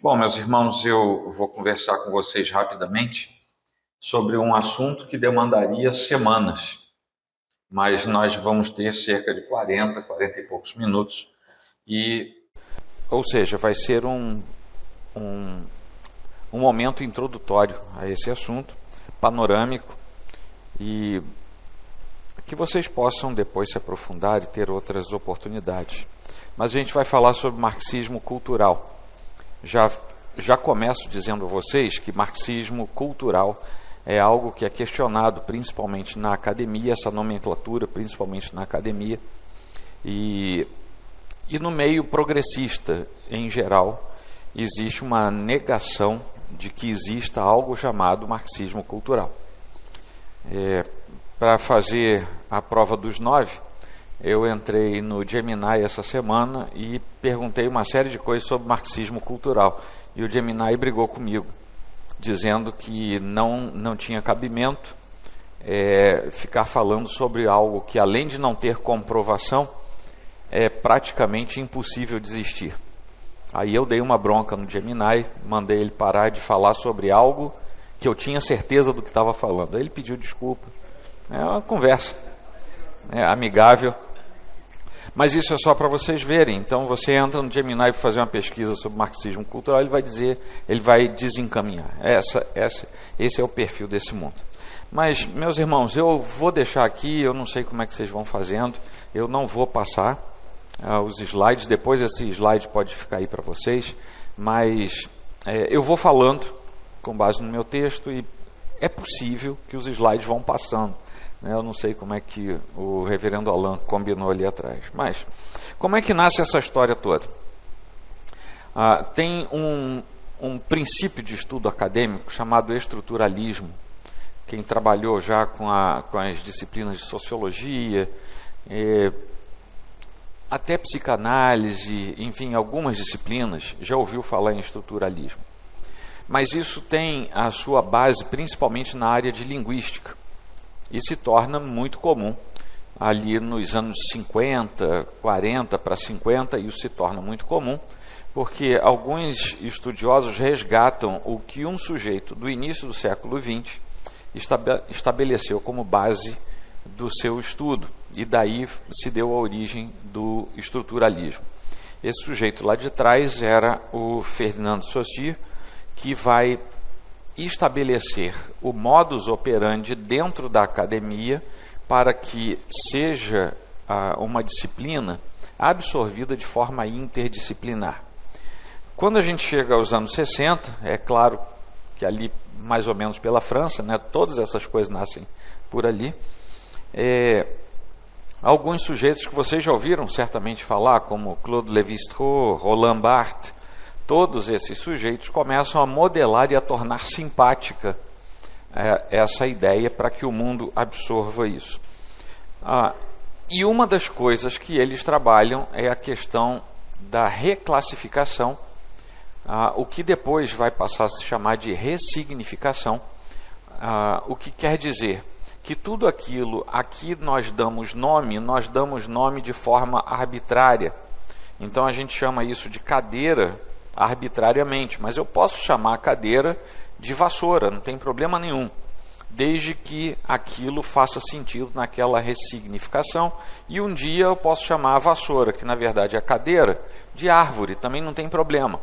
Bom, meus irmãos, eu vou conversar com vocês rapidamente sobre um assunto que demandaria semanas, mas nós vamos ter cerca de 40 e poucos minutos, ou seja, vai ser um momento introdutório a esse assunto, panorâmico, e que vocês possam depois se aprofundar e ter outras oportunidades. Mas a gente vai falar sobre marxismo cultural. Já começo dizendo a vocês que marxismo cultural é algo que é questionado principalmente na academia, essa nomenclatura principalmente na academia, e no meio progressista em geral existe uma negação de que exista algo chamado marxismo cultural. Para fazer a prova dos 9, eu entrei no Gemini essa semana e perguntei uma série de coisas sobre marxismo cultural. E o Gemini brigou comigo, dizendo que não tinha cabimento ficar falando sobre algo que, além de não ter comprovação, é praticamente impossível de existir. Aí eu dei uma bronca no Gemini, mandei ele parar de falar sobre algo que eu tinha certeza do que estava falando. Aí ele pediu desculpa. É uma conversa amigável. Mas isso é só para vocês verem. Então você entra no Gemini para fazer uma pesquisa sobre marxismo cultural, ele vai desencaminhar. Esse é o perfil desse mundo. Mas, meus irmãos, eu vou deixar aqui, eu não sei como é que vocês vão fazendo, eu não vou passar os slides, depois esse slide pode ficar aí para vocês, mas eu vou falando com base no meu texto e é possível que os slides vão passando. Eu não sei como é que o reverendo Alain combinou ali atrás. Mas, como é que nasce essa história toda? Tem um princípio de estudo acadêmico chamado estruturalismo. Quem trabalhou já com as disciplinas de sociologia, até psicanálise, enfim, algumas disciplinas, já ouviu falar em estruturalismo. Mas isso tem a sua base principalmente na área de linguística. E se torna muito comum ali nos anos 50, 40 para 50, isso se torna muito comum, porque alguns estudiosos resgatam o que um sujeito do início do século XX estabeleceu como base do seu estudo, e daí se deu a origem do estruturalismo. Esse sujeito lá de trás era o Ferdinand Saussure, que vai estabelecer o modus operandi dentro da academia para que seja uma disciplina absorvida de forma interdisciplinar. Quando a gente chega aos anos 60, é claro que ali mais ou menos pela França, todas essas coisas nascem por ali, alguns sujeitos que vocês já ouviram certamente falar, como Claude Lévi-Strauss, Roland Barthes, todos esses sujeitos começam a modelar e a tornar simpática essa ideia para que o mundo absorva isso. E uma das coisas que eles trabalham é a questão da reclassificação, o que depois vai passar a se chamar de ressignificação, o que quer dizer que tudo aquilo a que nós damos nome de forma arbitrária. Então a gente chama isso de cadeira arbitrariamente, mas eu posso chamar a cadeira de vassoura, não tem problema nenhum, desde que aquilo faça sentido naquela ressignificação, e um dia eu posso chamar a vassoura, que na verdade é a cadeira, de árvore, também não tem problema.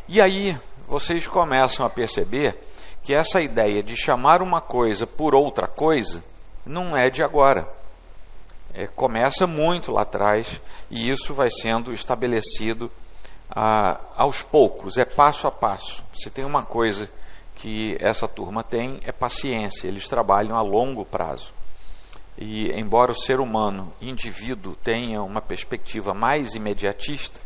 E aí vocês começam a perceber que essa ideia de chamar uma coisa por outra coisa não é de agora. Começa muito lá atrás, e isso vai sendo estabelecido aos poucos, passo a passo. Se tem uma coisa que essa turma tem, é paciência, eles trabalham a longo prazo. E embora o ser humano, indivíduo, tenha uma perspectiva mais imediatista,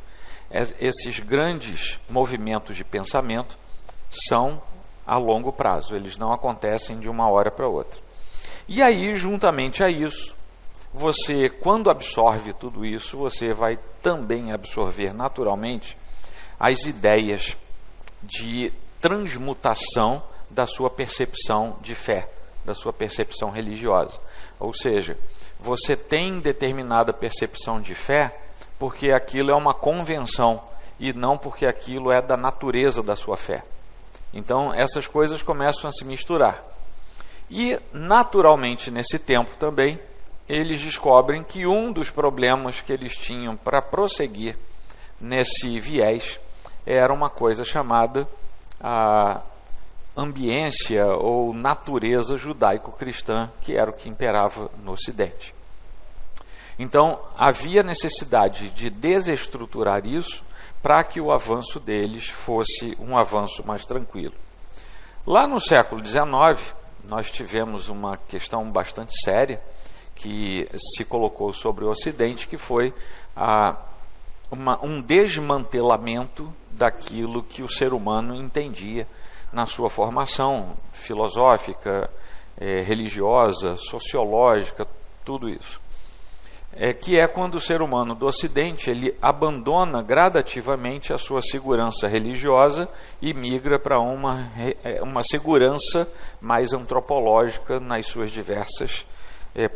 esses grandes movimentos de pensamento são a longo prazo, eles não acontecem de uma hora para outra. E aí, juntamente a isso, você, quando absorve tudo isso, você vai também absorver naturalmente as ideias de transmutação da sua percepção de fé, da sua percepção religiosa. Ou seja, você tem determinada percepção de fé porque aquilo é uma convenção e não porque aquilo é da natureza da sua fé. Então, essas coisas começam a se misturar. E, naturalmente, nesse tempo também, eles descobrem que um dos problemas que eles tinham para prosseguir nesse viés era uma coisa chamada a ambiência ou natureza judaico-cristã, que era o que imperava no Ocidente. Então, havia necessidade de desestruturar isso para que o avanço deles fosse um avanço mais tranquilo. Lá no século XIX, nós tivemos uma questão bastante séria que se colocou sobre o Ocidente, que foi um desmantelamento daquilo que o ser humano entendia na sua formação filosófica, religiosa, sociológica, tudo isso. Que é quando o ser humano do Ocidente ele abandona gradativamente a sua segurança religiosa e migra para uma segurança mais antropológica nas suas diversas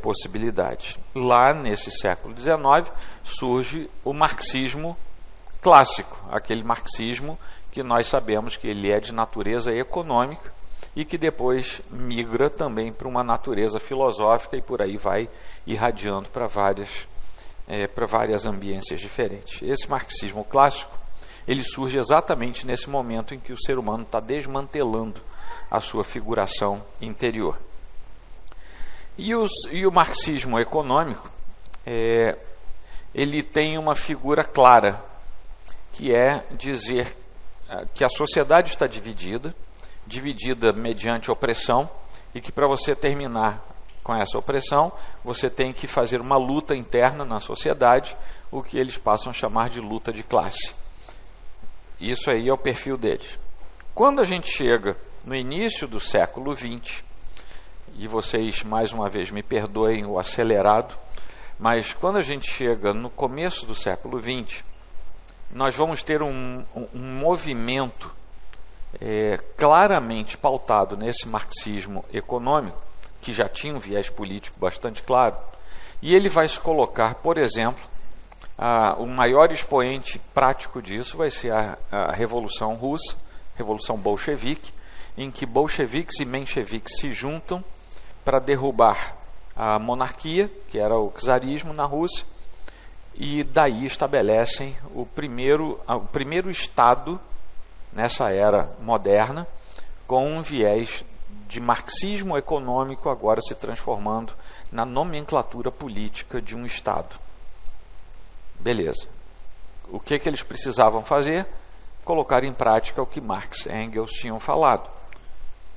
possibilidades. Lá, nesse século XIX, surge o marxismo clássico, aquele marxismo que nós sabemos que ele é de natureza econômica e que depois migra também para uma natureza filosófica e por aí vai irradiando para várias ambiências diferentes. Esse marxismo clássico, ele surge exatamente nesse momento em que o ser humano está desmantelando a sua figuração interior. E o marxismo econômico, ele tem uma figura clara, que é dizer que a sociedade está dividida mediante opressão, e que para você terminar com essa opressão, você tem que fazer uma luta interna na sociedade, o que eles passam a chamar de luta de classe. Isso aí é o perfil deles. Quando a gente chega no início do século XX, e vocês mais uma vez me perdoem o acelerado, mas quando a gente chega no começo do século XX, nós vamos ter um movimento claramente pautado nesse marxismo econômico, que já tinha um viés político bastante claro, e ele vai se colocar, por exemplo, o maior expoente prático disso vai ser a Revolução Russa, Revolução Bolchevique, em que bolcheviques e mencheviques se juntam para derrubar a monarquia, que era o czarismo na Rússia, e daí estabelecem o primeiro Estado nessa era moderna, com um viés de marxismo econômico agora se transformando na nomenclatura política de um Estado. Beleza. O que eles precisavam fazer? Colocar em prática o que Marx e Engels tinham falado.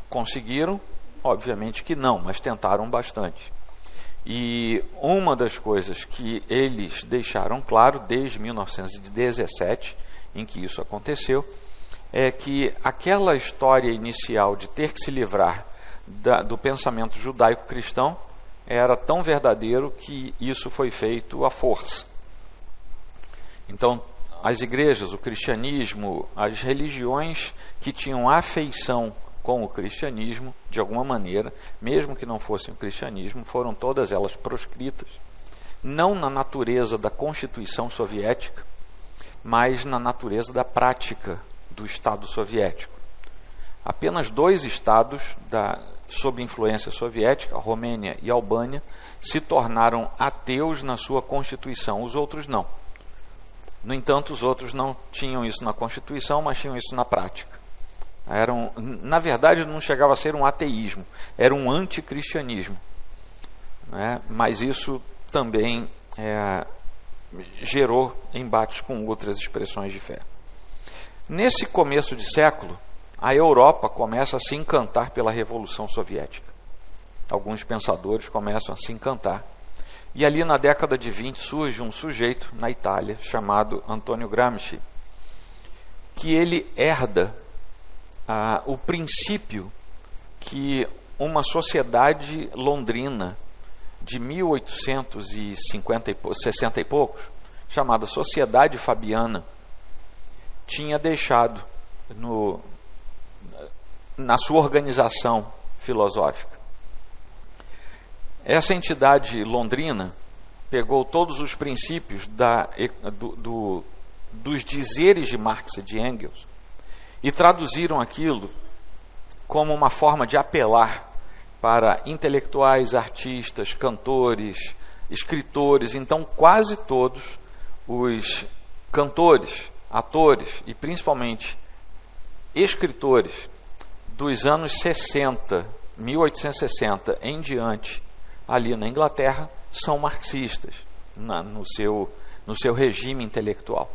Conseguiram? Obviamente que não, mas tentaram bastante. E uma das coisas que eles deixaram claro desde 1917, em que isso aconteceu, é que aquela história inicial de ter que se livrar do pensamento judaico-cristão era tão verdadeiro que isso foi feito à força. Então, as igrejas, o cristianismo, as religiões que tinham afeição com o cristianismo, de alguma maneira, mesmo que não fossem o cristianismo, foram todas elas proscritas, não na natureza da Constituição Soviética, mas na natureza da prática do Estado soviético. Apenas 2 estados sob influência soviética, a Romênia e a Albânia, se tornaram ateus na sua Constituição, os outros não. No entanto, os outros não tinham isso na Constituição, mas tinham isso na prática. Na verdade, não chegava a ser um ateísmo, era um anticristianismo. Né? Mas isso também gerou embates com outras expressões de fé. Nesse começo de século, a Europa começa a se encantar pela Revolução Soviética. Alguns pensadores começam a se encantar. E ali na década de 20 surge um sujeito na Itália chamado Antonio Gramsci, que ele herda o princípio que uma sociedade londrina de 1860 e poucos, chamada Sociedade Fabiana, tinha deixado na sua organização filosófica. Essa entidade londrina pegou todos os princípios dos dizeres de Marx e de Engels e traduziram aquilo como uma forma de apelar para intelectuais, artistas, cantores, escritores. Então, quase todos os cantores, atores e principalmente escritores dos anos 60, 1860 em diante, ali na Inglaterra, são marxistas no seu regime intelectual.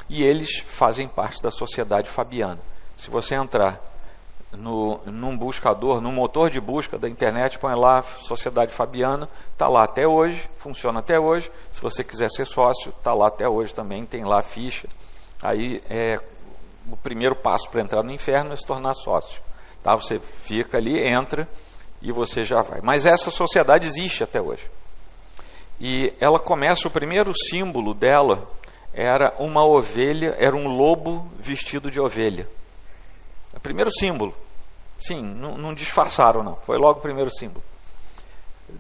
E eles fazem parte da Sociedade Fabiana. Se você entrar num buscador, num motor de busca da internet, põe lá Sociedade Fabiana, está lá até hoje, funciona até hoje. Se você quiser ser sócio, está lá até hoje também, tem lá a ficha. Aí o primeiro passo para entrar no inferno é se tornar sócio. Tá? Você fica ali, entra e você já vai. Mas essa sociedade existe até hoje. E ela começa, o primeiro símbolo dela era uma ovelha, era um lobo vestido de ovelha. O primeiro símbolo. Sim, não disfarçaram não, foi logo o primeiro símbolo.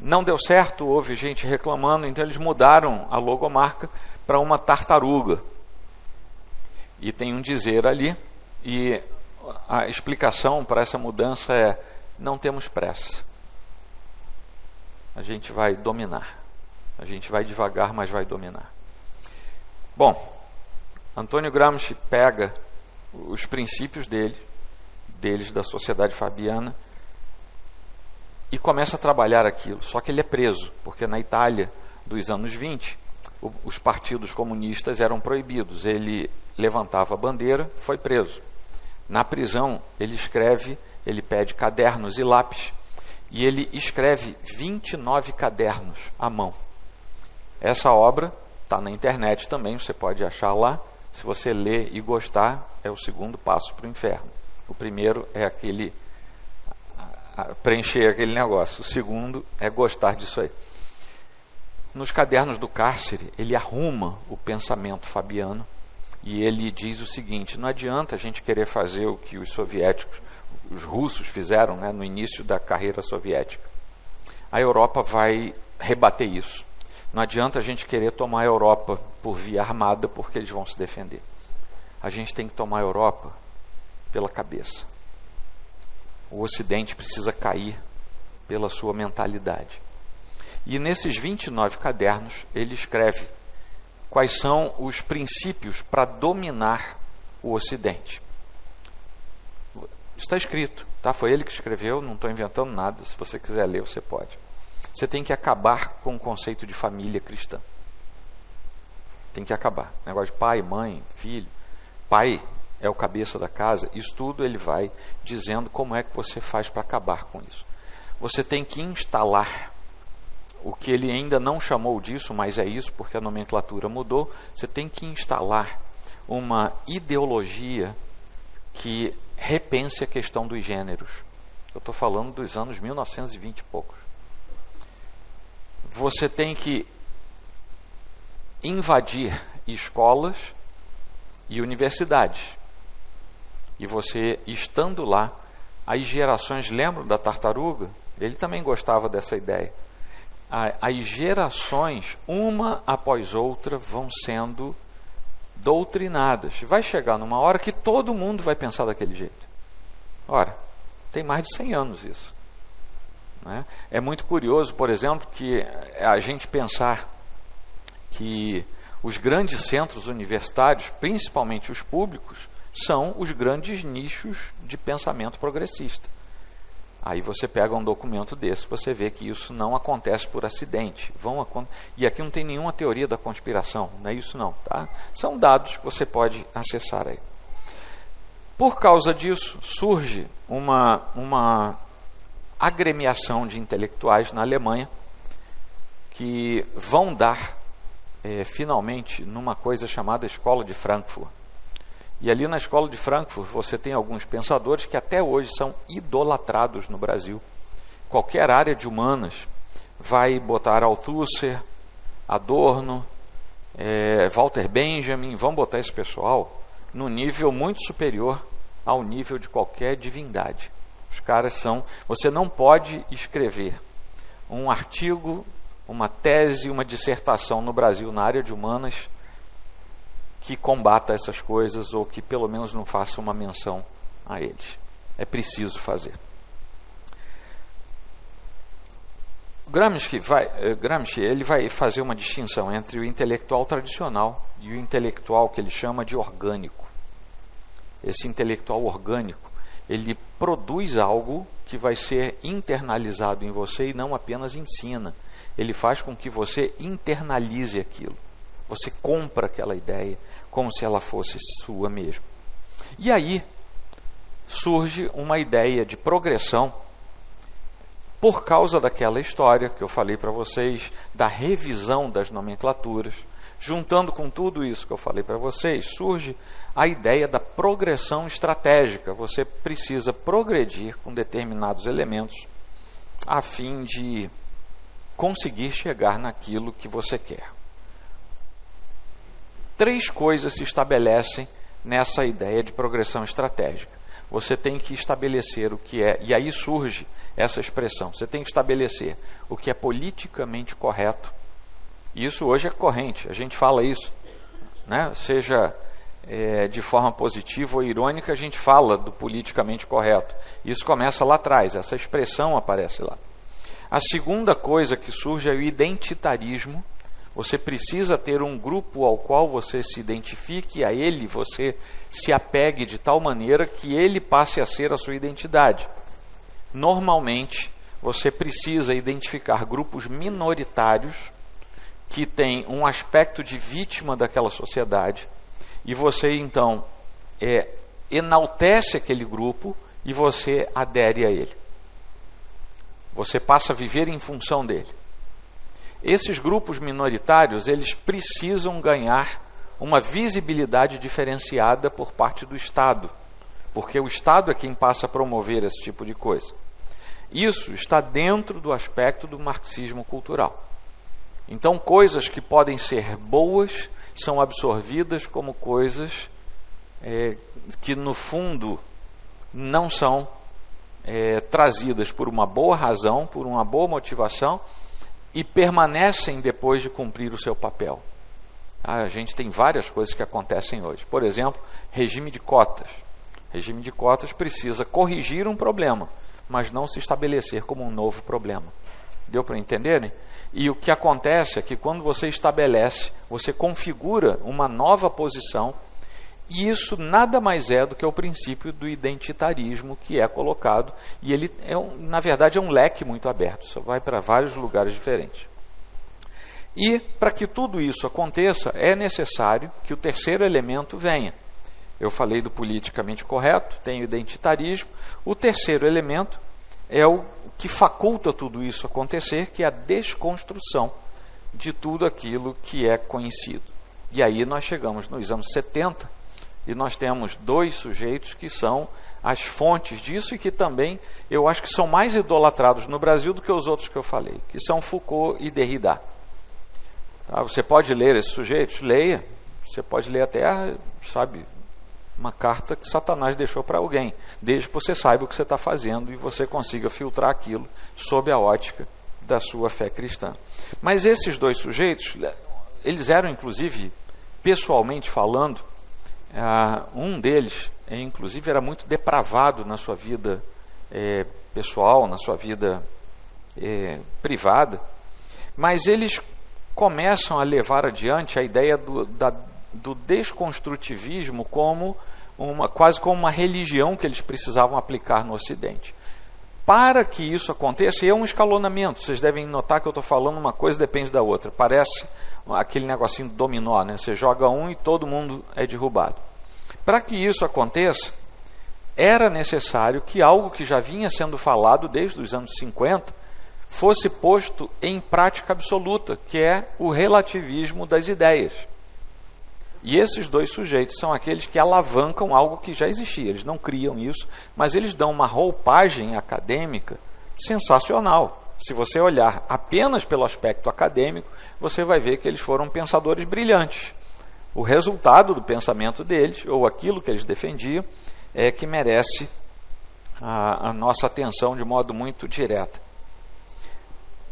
Não deu certo, houve gente reclamando, então eles mudaram a logomarca para uma tartaruga. E tem um dizer ali, e a explicação para essa mudança é: não temos pressa. A gente vai dominar. A gente vai devagar, mas vai dominar. Bom, Antônio Gramsci pega os princípios deles da Sociedade Fabiana e começa a trabalhar aquilo. Só que ele é preso, porque na Itália dos anos 20, os partidos comunistas eram proibidos. Ele levantava a bandeira, foi preso. Na prisão, ele pede cadernos e lápis, e ele escreve 29 cadernos à mão. Essa obra está na internet também, você pode achar lá. Se você ler e gostar, é o segundo passo para o inferno. O primeiro é preencher aquele negócio. O segundo é gostar disso aí. Nos cadernos do cárcere, ele arruma o pensamento fabiano e ele diz o seguinte: não adianta a gente querer fazer o que os soviéticos, os russos fizeram, né, no início da carreira soviética. A Europa vai rebater isso. Não adianta a gente querer tomar a Europa por via armada, porque eles vão se defender. A gente tem que tomar a Europa pela cabeça. O Ocidente precisa cair pela sua mentalidade. E nesses 29 cadernos, ele escreve quais são os princípios para dominar o Ocidente. Está escrito, tá? Foi ele que escreveu, não estou inventando nada. Se você quiser ler, você pode. Você tem que acabar com o conceito de família cristã. Tem que acabar. Negócio de pai, mãe, filho. Pai é o cabeça da casa. Isso tudo ele vai dizendo como é que você faz para acabar com isso. Você tem que instalar o que ele ainda não chamou disso, mas é isso porque a nomenclatura mudou. Você tem que instalar uma ideologia que repense a questão dos gêneros. Eu estou falando dos anos 1920 e poucos. Você tem que invadir escolas e universidades. E você, estando lá, as gerações, lembram da tartaruga? Ele também gostava dessa ideia. As gerações, uma após outra, vão sendo doutrinadas. Vai chegar numa hora que todo mundo vai pensar daquele jeito. Ora, tem mais de 100 anos isso. É muito curioso, por exemplo, que a gente pensar que os grandes centros universitários, principalmente os públicos, são os grandes nichos de pensamento progressista. Aí você pega um documento desse, você vê que isso não acontece por acidente. E aqui não tem nenhuma teoria da conspiração, não é isso não. Tá? São dados que você pode acessar aí. Por causa disso, surge uma agremiação de intelectuais na Alemanha que vão dar finalmente numa coisa chamada Escola de Frankfurt. E ali na Escola de Frankfurt você tem alguns pensadores que até hoje são idolatrados no Brasil. Qualquer área de humanas vai botar Althusser, Adorno, Walter Benjamin, vão botar esse pessoal no nível muito superior ao nível de qualquer divindade. Os caras são... Você não pode escrever um artigo, uma tese, uma dissertação no Brasil na área de humanas que combata essas coisas ou que pelo menos não faça uma menção a eles. É preciso fazer. Gramsci ele vai fazer uma distinção entre o intelectual tradicional e o intelectual que ele chama de orgânico. Esse intelectual orgânico, ele produz algo que vai ser internalizado em você e não apenas ensina. Ele faz com que você internalize aquilo. Você compra aquela ideia como se ela fosse sua mesmo. E aí surge uma ideia de progressão por causa daquela história que eu falei para vocês, da revisão das nomenclaturas. Juntando com tudo isso que eu falei para vocês, surge a ideia da progressão estratégica. Você precisa progredir com determinados elementos a fim de conseguir chegar naquilo que você quer. 3 coisas se estabelecem nessa ideia de progressão estratégica. Você tem que estabelecer o que é, e aí surge essa expressão, você tem que estabelecer o que é politicamente correto. Isso hoje é corrente, a gente fala isso, né? Seja de forma positiva ou irônica, a gente fala do politicamente correto. Isso começa lá atrás, essa expressão aparece lá. A segunda coisa que surge é o identitarismo. Você precisa ter um grupo ao qual você se identifique, a ele você se apegue de tal maneira que ele passe a ser a sua identidade. Normalmente, você precisa identificar grupos minoritários que têm um aspecto de vítima daquela sociedade e você, então, enaltece aquele grupo e você adere a ele. Você passa a viver em função dele. Esses grupos minoritários, eles precisam ganhar uma visibilidade diferenciada por parte do Estado, porque o Estado é quem passa a promover esse tipo de coisa. Isso está dentro do aspecto do marxismo cultural. Então, coisas que podem ser boas são absorvidas como coisas que, no fundo, não são trazidas por uma boa razão, por uma boa motivação, e permanecem depois de cumprir o seu papel. A gente tem várias coisas que acontecem hoje. Por exemplo, regime de cotas. Regime de cotas precisa corrigir um problema, mas não se estabelecer como um novo problema. Deu para entenderem? E o que acontece é que quando você estabelece, você configura uma nova posição, e isso nada mais é do que o princípio do identitarismo que é colocado, e ele, na verdade, é um leque muito aberto, só vai para vários lugares diferentes. E, para que tudo isso aconteça, é necessário que o terceiro elemento venha. Eu falei do politicamente correto, tem o identitarismo. O terceiro elemento é o que faculta tudo isso acontecer, que é a desconstrução de tudo aquilo que é conhecido. E aí nós chegamos nos anos 70, e nós temos 2 sujeitos que são as fontes disso e que também eu acho que são mais idolatrados no Brasil do que os outros que eu falei, que são Foucault e Derrida. Tá? Você pode ler esses sujeitos? Leia. Você pode ler até, uma carta que Satanás deixou para alguém, desde que você saiba o que você está fazendo e você consiga filtrar aquilo sob a ótica da sua fé cristã. Mas esses 2 sujeitos, eles eram, inclusive, pessoalmente falando, um deles, inclusive, era muito depravado na sua vida pessoal, na sua vida privada, mas eles começam a levar adiante a ideia do desconstrutivismo como quase como uma religião que eles precisavam aplicar no Ocidente. Para que isso aconteça, é um escalonamento. Vocês devem notar que eu estou falando uma coisa depende da outra. Parece aquele negocinho do dominó, né? Você joga um e todo mundo é derrubado. Para que isso aconteça, era necessário que algo que já vinha sendo falado desde os anos 50 fosse posto em prática absoluta, que é o relativismo das ideias. E esses 2 sujeitos são aqueles que alavancam algo que já existia. Eles não criam isso, mas eles dão uma roupagem acadêmica sensacional. Se você olhar apenas pelo aspecto acadêmico, você vai ver que eles foram pensadores brilhantes. O resultado do pensamento deles, ou aquilo que eles defendiam, é que merece a nossa atenção de modo muito direto.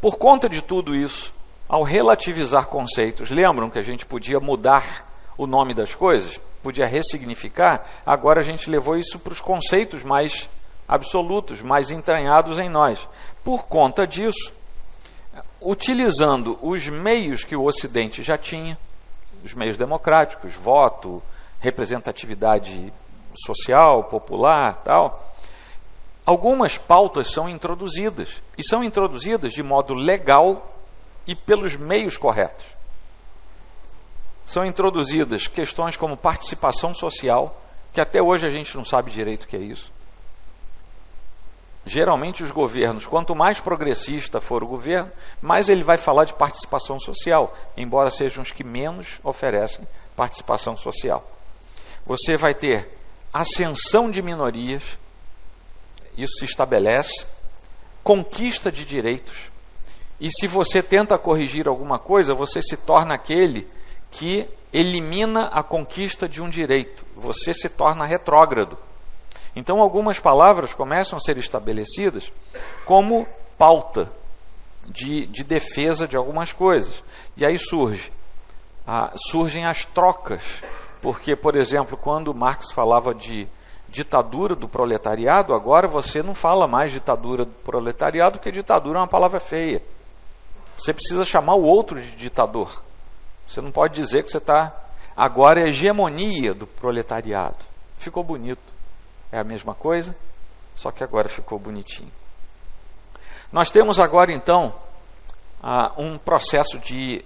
Por conta de tudo isso, ao relativizar conceitos, lembram que a gente podia mudar o nome das coisas, podia ressignificar, agora a gente levou isso para os conceitos mais absolutos, mais entranhados em nós. Por conta disso, utilizando os meios que o Ocidente já tinha, os meios democráticos, voto, representatividade social, popular, tal, algumas pautas são introduzidas, e são introduzidas de modo legal e pelos meios corretos. São introduzidas questões como participação social, que até hoje a gente não sabe direito o que é isso. Geralmente os governos, quanto mais progressista for o governo, mais ele vai falar de participação social, embora sejam os que menos oferecem participação social. Você vai ter ascensão de minorias, isso se estabelece, conquista de direitos, e se você tenta corrigir alguma coisa, você se torna aquele que elimina a conquista de um direito, você se torna retrógrado. Então, algumas palavras começam a ser estabelecidas como pauta de defesa de algumas coisas. E aí surgem as trocas. Porque, por exemplo, quando Marx falava de ditadura do proletariado, agora você não fala mais ditadura do proletariado, porque ditadura é uma palavra feia. Você precisa chamar o outro de ditador. Você não pode dizer que você está... Agora é hegemonia do proletariado. Ficou bonito. É a mesma coisa, só que agora ficou bonitinho. Nós temos agora, então, um processo de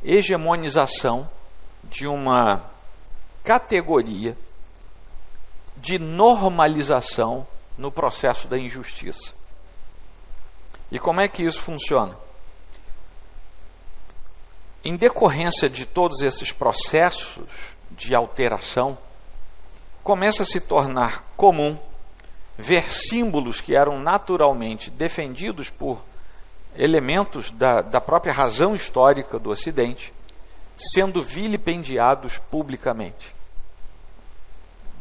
hegemonização de uma categoria de normalização no processo da injustiça. E como é que isso funciona? Em decorrência de todos esses processos de alteração, começa a se tornar comum ver símbolos que eram naturalmente defendidos por elementos da própria razão histórica do Ocidente, sendo vilipendiados publicamente.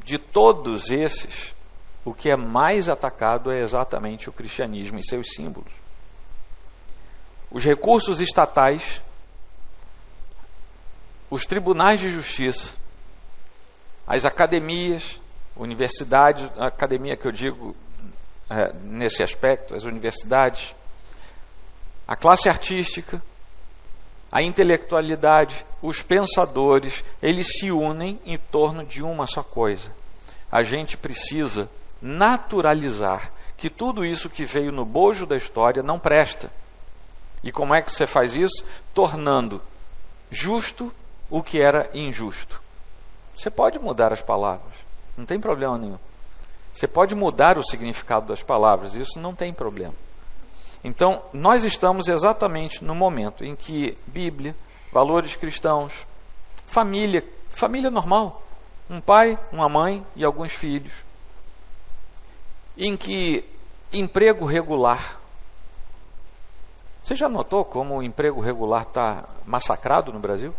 De todos esses, o que é mais atacado é exatamente o cristianismo e seus símbolos. Os recursos estatais, os tribunais de justiça, as academias, universidades, a academia que eu digo nesse aspecto, as universidades, a classe artística, a intelectualidade, os pensadores, eles se unem em torno de uma só coisa. A gente precisa naturalizar que tudo isso que veio no bojo da história não presta. E como é que você faz isso? Tornando justo o que era injusto. Você pode mudar as palavras, não tem problema nenhum. Você pode mudar o significado das palavras, isso não tem problema. Então, nós estamos exatamente no momento em que Bíblia, valores cristãos, família normal, um pai, uma mãe e alguns filhos, em que emprego regular. Você já notou como o emprego regular está massacrado no Brasil?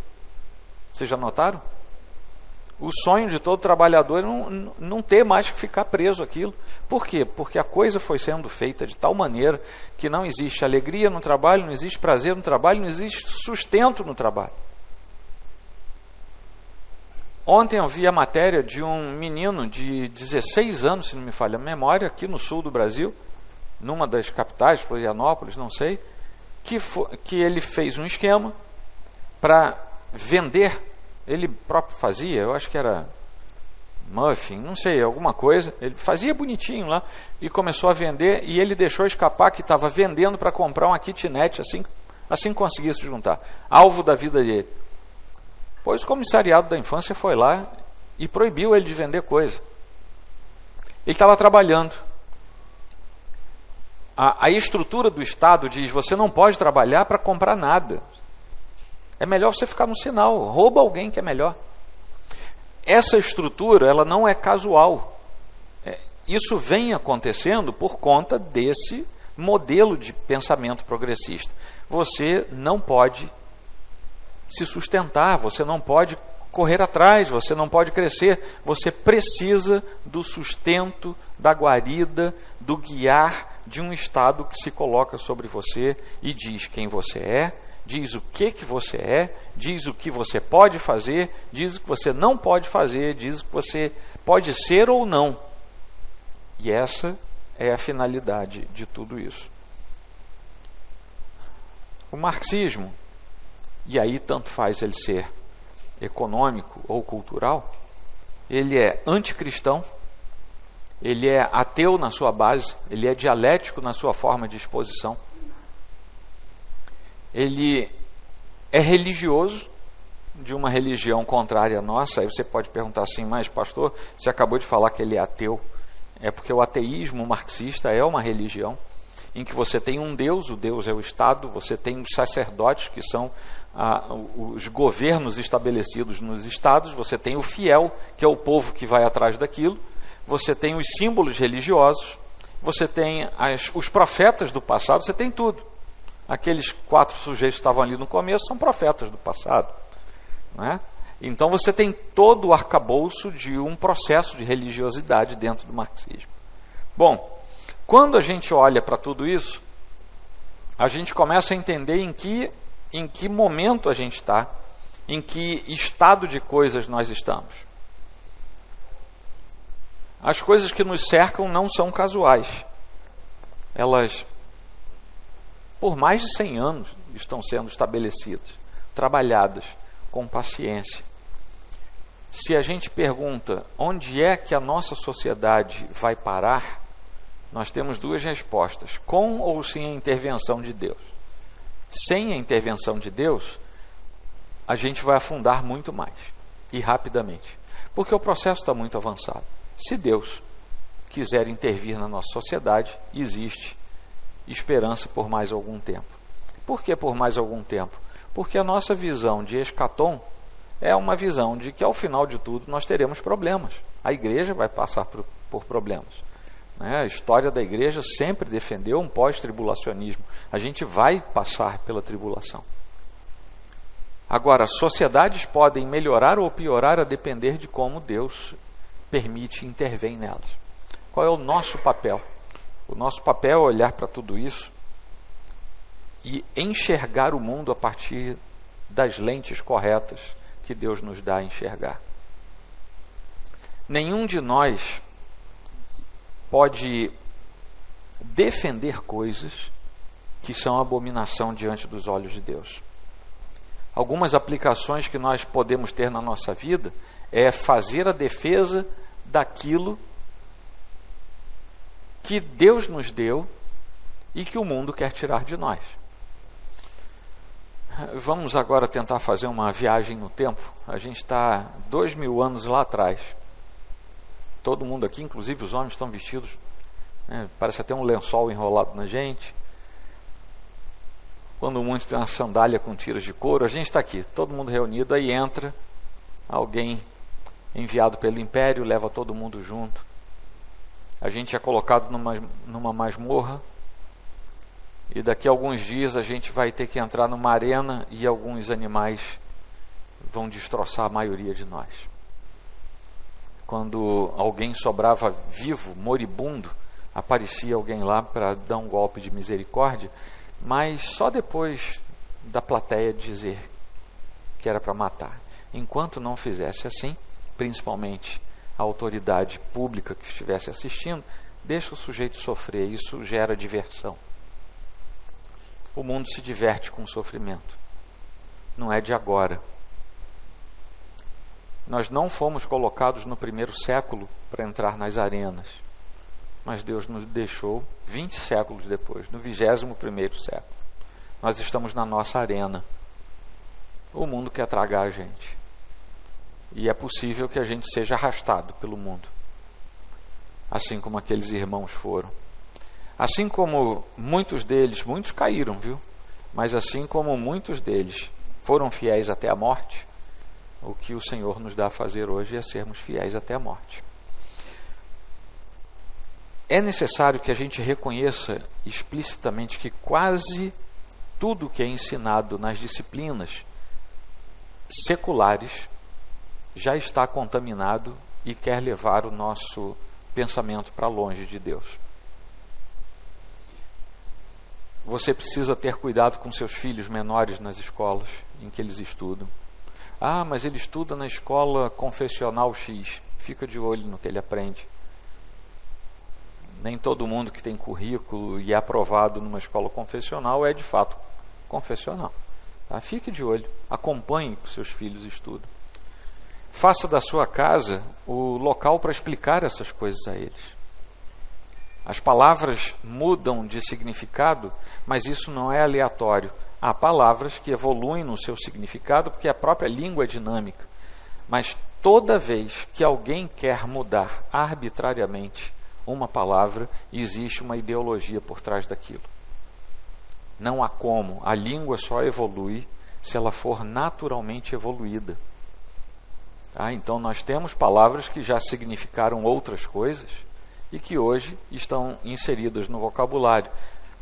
Vocês já notaram? O sonho de todo trabalhador é não ter mais que ficar preso àquilo. Por quê? Porque a coisa foi sendo feita de tal maneira que não existe alegria no trabalho, não existe prazer no trabalho, não existe sustento no trabalho. Ontem eu vi a matéria de um menino de 16 anos, se não me falha a memória, aqui no sul do Brasil, numa das capitais, Florianópolis, não sei, que ele fez um esquema para vender. Ele próprio fazia, eu acho que era muffin, não sei, alguma coisa. Ele fazia bonitinho lá e começou a vender, e ele deixou escapar que estava vendendo para comprar uma kitnet, assim conseguia se juntar. Alvo da vida dele. Pois o comissariado da infância foi lá e proibiu ele de vender coisa. Ele estava trabalhando. A estrutura do Estado diz, você não pode trabalhar para comprar nada. É melhor você ficar no sinal, rouba alguém que é melhor. Essa estrutura, ela não é casual. Isso vem acontecendo por conta desse modelo de pensamento progressista. Você não pode se sustentar, você não pode correr atrás, você não pode crescer, você precisa do sustento, da guarida, do guiar de um Estado que se coloca sobre você e diz quem você é, diz o que você é, diz o que você pode fazer, diz o que você não pode fazer, diz o que você pode ser ou não. E essa é a finalidade de tudo isso. O marxismo, e aí tanto faz ele ser econômico ou cultural, ele é anticristão, ele é ateu na sua base, ele é dialético na sua forma de exposição, ele é religioso, de uma religião contrária à nossa. Aí você pode perguntar assim, mas pastor, você acabou de falar que ele é ateu. É porque o ateísmo marxista é uma religião em que você tem um Deus, o Deus é o Estado, você tem os sacerdotes, que são os governos estabelecidos nos estados, você tem o fiel, que é o povo que vai atrás daquilo, você tem os símbolos religiosos, você tem os profetas do passado, você tem tudo. Aqueles 4 sujeitos que estavam ali no começo são profetas do passado, não é? Então você tem todo o arcabouço de um processo de religiosidade dentro do marxismo. Bom, quando a gente olha para tudo isso, a gente começa a entender em que momento a gente está, em que estado de coisas nós estamos. As coisas que nos cercam não são casuais. Elas, por mais de 100 anos, estão sendo estabelecidas, trabalhadas com paciência. Se a gente pergunta onde é que a nossa sociedade vai parar, nós temos 2 respostas: com ou sem a intervenção de Deus. Sem a intervenção de Deus, a gente vai afundar muito mais e rapidamente, porque o processo está muito avançado. Se Deus quiser intervir na nossa sociedade, existe esperança por mais algum tempo. Por que por mais algum tempo? Porque a nossa visão de escatom é uma visão de que ao final de tudo nós teremos problemas. A igreja vai passar por problemas. A história da igreja sempre defendeu um pós-tribulacionismo. A gente vai passar pela tribulação. Agora, sociedades podem melhorar ou piorar a depender de como Deus permite e intervém nelas. Qual é o nosso papel? O nosso papel é olhar para tudo isso e enxergar o mundo a partir das lentes corretas que Deus nos dá a enxergar. Nenhum de nós pode defender coisas que são abominação diante dos olhos de Deus. Algumas aplicações que nós podemos ter na nossa vida é fazer a defesa daquilo que Deus nos deu e que o mundo quer tirar de nós. Vamos agora tentar fazer uma viagem no tempo. A gente está 2000 anos lá atrás. Todo mundo aqui, inclusive os homens, estão vestidos, parece até um lençol enrolado na gente. Quando muitos têm uma sandália com tiras de couro, a gente está aqui, todo mundo reunido, aí entra alguém enviado pelo império, leva todo mundo junto. A gente é colocado numa masmorra, e daqui a alguns dias a gente vai ter que entrar numa arena e alguns animais vão destroçar a maioria de nós. Quando alguém sobrava vivo, moribundo, aparecia alguém lá para dar um golpe de misericórdia, mas só depois da plateia dizer que era para matar. Enquanto não fizesse assim, principalmente a autoridade pública que estivesse assistindo, deixa o sujeito sofrer, isso gera diversão. O mundo se diverte com o sofrimento. Não é de agora. Nós não fomos colocados no primeiro século para entrar nas arenas, mas Deus nos deixou 20 séculos depois, no 21º século. Nós estamos na nossa arena. O mundo quer tragar a gente. E é possível que a gente seja arrastado pelo mundo, assim como aqueles irmãos foram. Assim como muitos caíram, viu? Mas assim como muitos deles foram fiéis até a morte, o que o Senhor nos dá a fazer hoje é sermos fiéis até a morte. É necessário que a gente reconheça explicitamente que quase tudo que é ensinado nas disciplinas seculares já está contaminado e quer levar o nosso pensamento para longe de Deus. você precisa ter cuidado com seus filhos menores nas escolas em que eles estudam. Ah, mas ele estuda na escola confessional X. Fica de olho no que ele aprende. Nem todo mundo que tem currículo e é aprovado numa escola confessional é de fato confessional. Tá? Fique de olho, acompanhe que seus filhos estudam. Faça da sua casa o local para explicar essas coisas a eles. As palavras mudam de significado, mas isso não é aleatório. Há palavras que evoluem no seu significado porque a própria língua é dinâmica. Mas toda vez que alguém quer mudar arbitrariamente uma palavra, existe uma ideologia por trás daquilo. Não há como. A língua só evolui se ela for naturalmente evoluída. Então nós temos palavras que já significaram outras coisas e que hoje estão inseridas no vocabulário.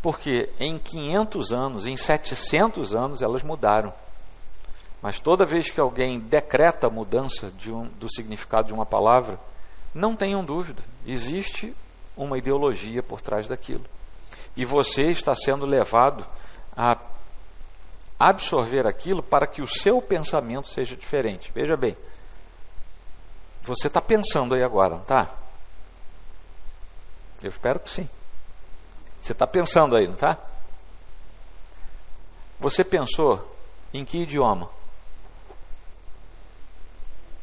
Porque em 500 anos, em 700 anos, elas mudaram. Mas toda vez que alguém decreta a mudança do significado de uma palavra, não tenham dúvida, existe uma ideologia por trás daquilo. E você está sendo levado a absorver aquilo para que o seu pensamento seja diferente. Veja bem, você está pensando aí agora, não está? Eu espero que sim. Você está pensando aí, não está? Você pensou em que idioma?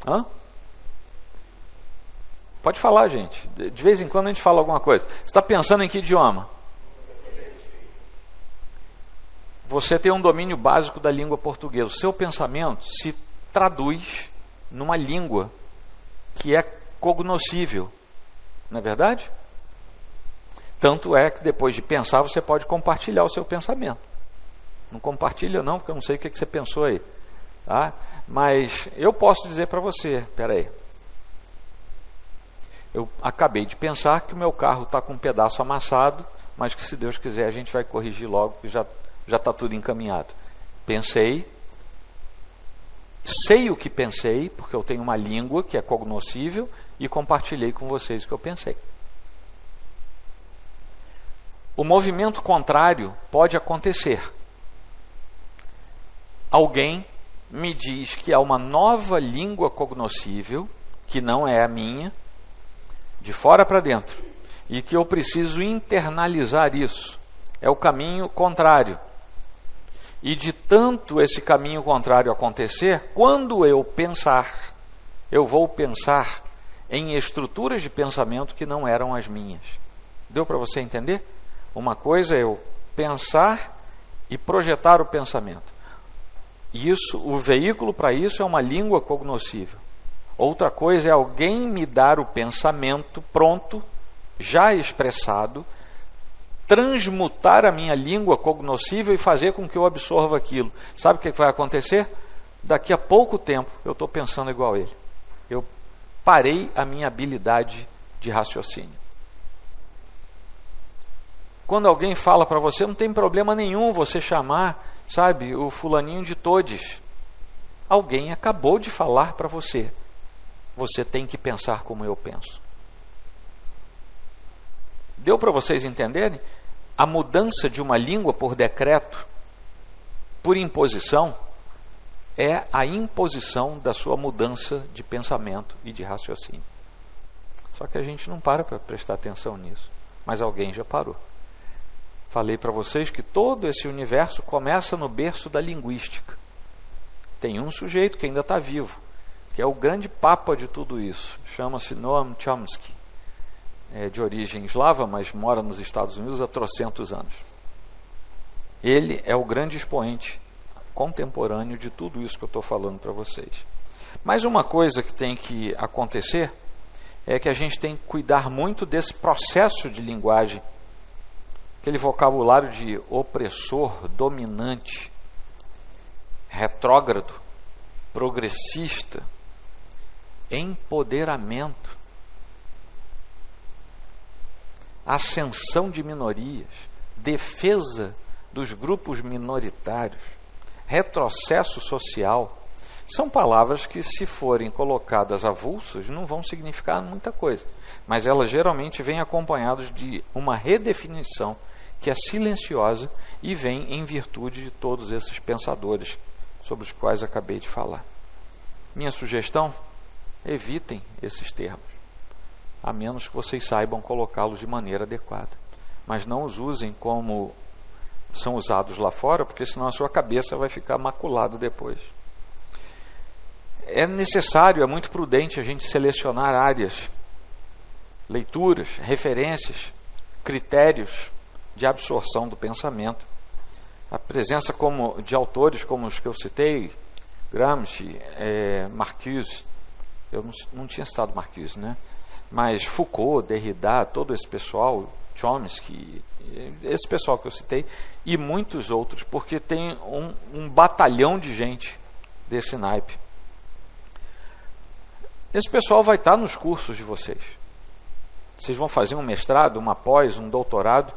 Hã? Pode falar, gente. De vez em quando a gente fala alguma coisa. Você está pensando em que idioma? Você tem um domínio básico da língua portuguesa. O seu pensamento se traduz numa língua que é cognoscível. Não é verdade? Tanto é que depois de pensar, você pode compartilhar o seu pensamento. Não compartilha não, porque eu não sei o que você pensou aí. Tá? Mas eu posso dizer para você, espera aí. Eu acabei de pensar que o meu carro está com um pedaço amassado, mas que se Deus quiser a gente vai corrigir logo, que já está tudo encaminhado. Pensei, sei o que pensei, porque eu tenho uma língua que é cognoscível, e compartilhei com vocês o que eu pensei. O movimento contrário pode acontecer. Alguém me diz que há uma nova língua cognoscível, que não é a minha, de fora para dentro, e que eu preciso internalizar isso. É o caminho contrário. E de tanto esse caminho contrário acontecer, quando eu pensar, eu vou pensar em estruturas de pensamento que não eram as minhas. Deu para você entender? Uma coisa é eu pensar e projetar o pensamento. Isso, o veículo para isso é uma língua cognoscível. Outra coisa é alguém me dar o pensamento pronto, já expressado, transmutar a minha língua cognoscível e fazer com que eu absorva aquilo. Sabe o que vai acontecer? Daqui a pouco tempo eu estou pensando igual a ele. Eu parei a minha habilidade de raciocínio. Quando alguém fala para você, não tem problema nenhum você chamar, sabe, o fulaninho de todes. Alguém acabou de falar para você. Você tem que pensar como eu penso. Deu para vocês entenderem? A mudança de uma língua por decreto, por imposição, é a imposição da sua mudança de pensamento e de raciocínio. Só que a gente não para prestar atenção nisso. Mas alguém já parou. Falei para vocês que todo esse universo começa no berço da linguística. Tem um sujeito que ainda está vivo, que é o grande papa de tudo isso. Chama-se Noam Chomsky. É de origem eslava, mas mora nos Estados Unidos há trocentos anos. Ele é o grande expoente contemporâneo de tudo isso que eu estou falando para vocês. Mas uma coisa que tem que acontecer é que a gente tem que cuidar muito desse processo de linguagem. Aquele vocabulário de opressor, dominante, retrógrado, progressista, empoderamento, ascensão de minorias, defesa dos grupos minoritários, retrocesso social, são palavras que, se forem colocadas avulsas, não vão significar muita coisa, mas elas geralmente vêm acompanhadas de uma redefinição que é silenciosa e vem em virtude de todos esses pensadores sobre os quais acabei de falar. Minha sugestão: evitem esses termos, a menos que vocês saibam colocá-los de maneira adequada. Mas não os usem como são usados lá fora, porque senão a sua cabeça vai ficar maculada depois. É necessário, é muito prudente a gente selecionar áreas, leituras, referências, critérios de absorção do pensamento. A presença de autores como os que eu citei, Gramsci, Marcuse, eu não tinha citado Marcuse, né? Mas Foucault, Derrida, todo esse pessoal, Chomsky, esse pessoal que eu citei, e muitos outros, porque tem um batalhão de gente desse naipe. Esse pessoal vai estar nos cursos de vocês. Vocês vão fazer um mestrado, uma pós, um doutorado,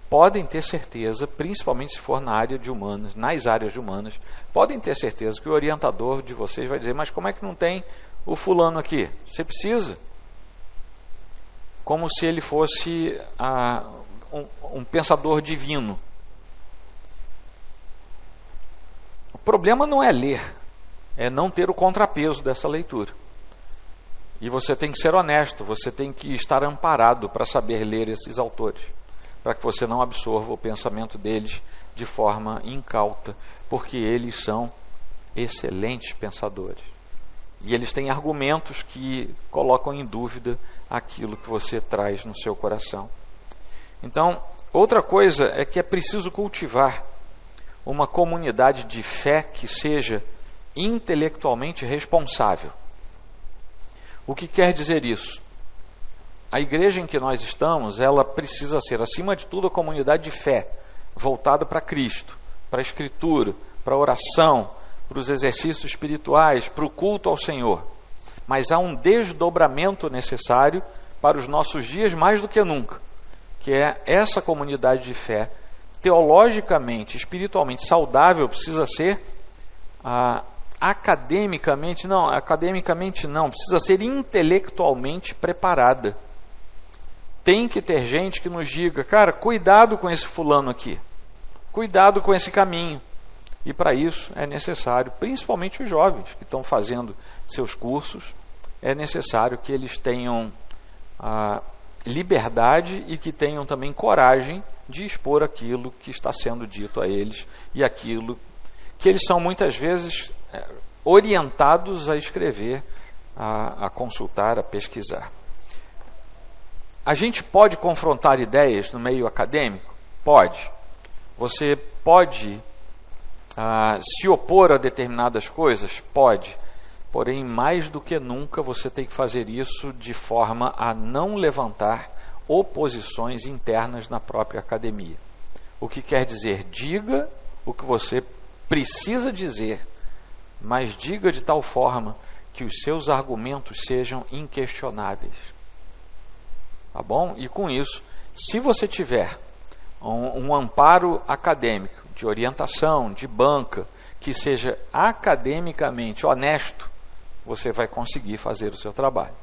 podem ter certeza, principalmente se for na área de humanas, nas áreas de humanas, podem ter certeza que o orientador de vocês vai dizer: mas como é que não tem o fulano aqui? Você precisa. Como se ele fosse um pensador divino. O problema não é ler, é não ter o contrapeso dessa leitura. E você tem que ser honesto, você tem que estar amparado para saber ler esses autores, para que você não absorva o pensamento deles de forma incauta, porque eles são excelentes pensadores. E eles têm argumentos que colocam em dúvida aquilo que você traz no seu coração. Então, outra coisa é que é preciso cultivar uma comunidade de fé que seja intelectualmente responsável. O que quer dizer isso? A igreja em que nós estamos, ela precisa ser, acima de tudo, a comunidade de fé, voltada para Cristo, para a Escritura, para a oração, para os exercícios espirituais, para o culto ao Senhor. Mas há um desdobramento necessário para os nossos dias mais do que nunca, que é essa comunidade de fé, teologicamente, espiritualmente saudável, precisa ser academicamente não, precisa ser intelectualmente preparada. Tem que ter gente que nos diga: cara, cuidado com esse fulano aqui, cuidado com esse caminho. E para isso é necessário, principalmente os jovens que estão fazendo seus cursos, é necessário que eles tenham liberdade e que tenham também coragem de expor aquilo que está sendo dito a eles e aquilo que eles são muitas vezes orientados a escrever, a consultar, a pesquisar. A gente pode confrontar ideias no meio acadêmico? Pode. Você pode se opor a determinadas coisas? Pode. Porém, mais do que nunca, você tem que fazer isso de forma a não levantar oposições internas na própria academia. O que quer dizer, diga o que você precisa dizer, mas diga de tal forma que os seus argumentos sejam inquestionáveis. Tá bom? E com isso, se você tiver um amparo acadêmico, de orientação, de banca, que seja academicamente honesto, você vai conseguir fazer o seu trabalho.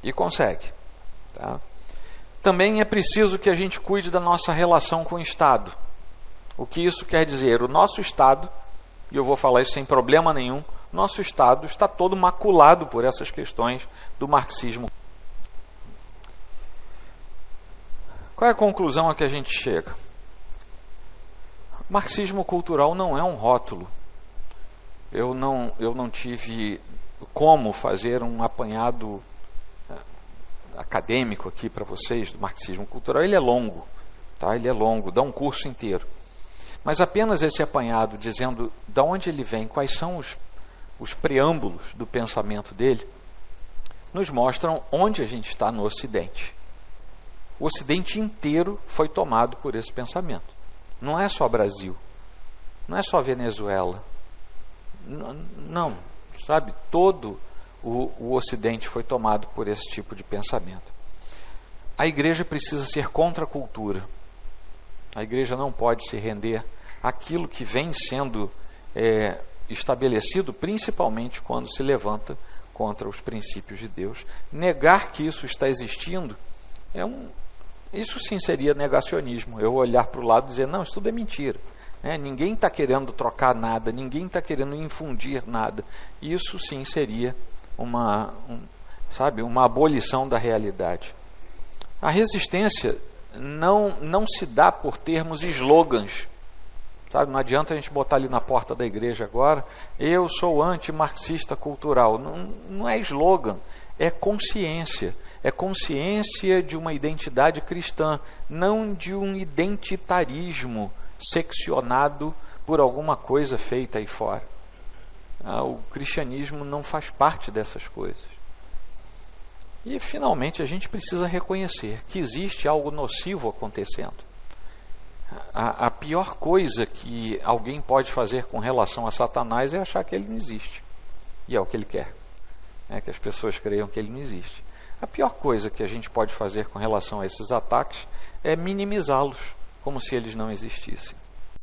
E consegue. Tá? Também é preciso que a gente cuide da nossa relação com o Estado. O que isso quer dizer? O nosso Estado, e eu vou falar isso sem problema nenhum, nosso Estado está todo maculado por essas questões do marxismo. Qual é a conclusão a que a gente chega? Marxismo cultural não é um rótulo. Eu não tive como fazer um apanhado acadêmico aqui para vocês do marxismo cultural. Ele é longo, tá? Ele é longo, dá um curso inteiro. Mas apenas esse apanhado dizendo de onde ele vem, quais são os preâmbulos do pensamento dele, nos mostram onde a gente está no Ocidente. O Ocidente inteiro foi tomado por esse pensamento. Não é só Brasil, não é só Venezuela, não, sabe? Todo o Ocidente foi tomado por esse tipo de pensamento. A igreja precisa ser contra a cultura. A igreja não pode se render àquilo que vem sendo estabelecido, principalmente quando se levanta contra os princípios de Deus. Negar que isso está existindo Isso sim seria negacionismo, eu olhar para o lado e dizer, não, isso tudo é mentira. Ninguém está querendo trocar nada, ninguém está querendo infundir nada. Isso sim seria uma abolição da realidade. A resistência não se dá por termos slogans. Não adianta a gente botar ali na porta da igreja agora, eu sou antimarxista cultural. Não é slogan, é consciência. É consciência de uma identidade cristã, não de um identitarismo seccionado por alguma coisa feita aí fora. O cristianismo não faz parte dessas coisas. E, finalmente, a gente precisa reconhecer que existe algo nocivo acontecendo. A pior coisa que alguém pode fazer com relação a Satanás é achar que ele não existe. E é o que ele quer, que as pessoas creiam que ele não existe. A pior coisa que a gente pode fazer com relação a esses ataques é minimizá-los, como se eles não existissem.